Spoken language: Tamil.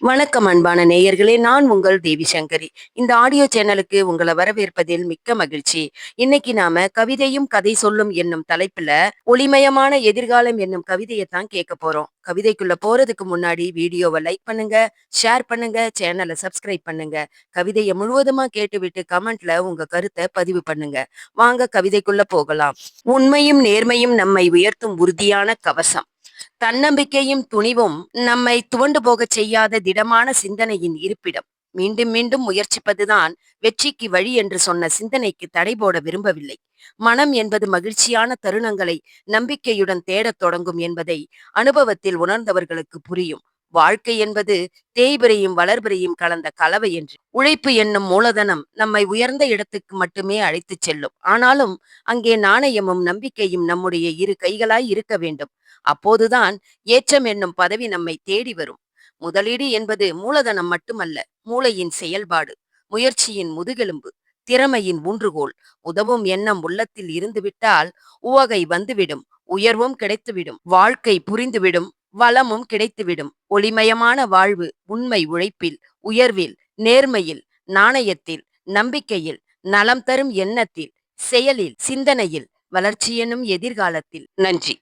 வணக்கம் அன்பான நேயர்களே, நான் உங்கள் தேவி சங்கரி. இந்த ஆடியோ சேனலுக்கு உங்களை வரவேற்பதில் மிக்க மகிழ்ச்சி. இன்னைக்கு நாம கவிதையும் கதை சொல்லும் என்னும் தலைப்புல ஒளிமயமான எதிர்காலம் என்னும் கவிதையைத்தான் கேட்க போறோம். கவிதைக்குள்ள போறதுக்கு முன்னாடி வீடியோவை லைக் பண்ணுங்க, ஷேர் பண்ணுங்க, சேனலை சப்ஸ்கிரைப் பண்ணுங்க. கவிதையை முழுவதுமா கேட்டுவிட்டு கமெண்ட்ல உங்க கருத்தை பதிவு பண்ணுங்க. வாங்க கவிதைக்குள்ள போகலாம். உண்மையும் நேர்மையும் நம்மை உயர்த்தும் உறுதியான கவசம். தன்னம்பிக்கையும் துணிவும் நம்மை துவண்டு போகச் செய்யாத திடமான சிந்தனையின் இருப்பிடம். மீண்டும் மீண்டும் முயற்சிப்பதுதான் வெற்றிக்கு வழி என்று சொன்ன சிந்தனைக்கு தடை போட விரும்பவில்லை. மனம் என்பது மகிழ்ச்சியான தருணங்களை நம்பிக்கையுடன் தேடத் தொடங்கும் என்பதை அனுபவத்தில் உணர்ந்தவர்களுக்கு புரியும். வாழ்க்கை என்பது தேய்பிரையும் வளர்பிரையும் கலந்த கலவை என்று. உழைப்பு என்னும் மூலதனம் நம்மை உயர்ந்த இடத்துக்கு மட்டுமே அழைத்துச் செல்லும். ஆனாலும் அங்கே நாணயமும் நம்பிக்கையும் நம்முடைய இரு கைகளாய் இருக்க வேண்டும். அப்போதுதான் ஏற்றம் என்னும் பதவி நம்மை தேடி வரும். முதலீடு என்பது மூலதனம் மட்டுமல்ல, மூளையின் செயல்பாடு, முயற்சியின் முதுகெலும்பு, திறமையின் ஊன்றுகோல். உதவும் எண்ணம் உள்ளத்தில் இருந்துவிட்டால் உவகை வந்துவிடும், உயர்வும் கிடைத்துவிடும், வாழ்க்கை புரிந்துவிடும், வளமும் கிடைத்துவிடும். ஒளிமயமான வாழ்வு உண்மை உழைப்பில், உயர்வில், நேர்மையில், நாணயத்தில், நம்பிக்கையில், நலம் தரும் எண்ணத்தில், செயலில், சிந்தனையில், வளர்ச்சி எனும் எதிர்காலத்தில். நன்றி.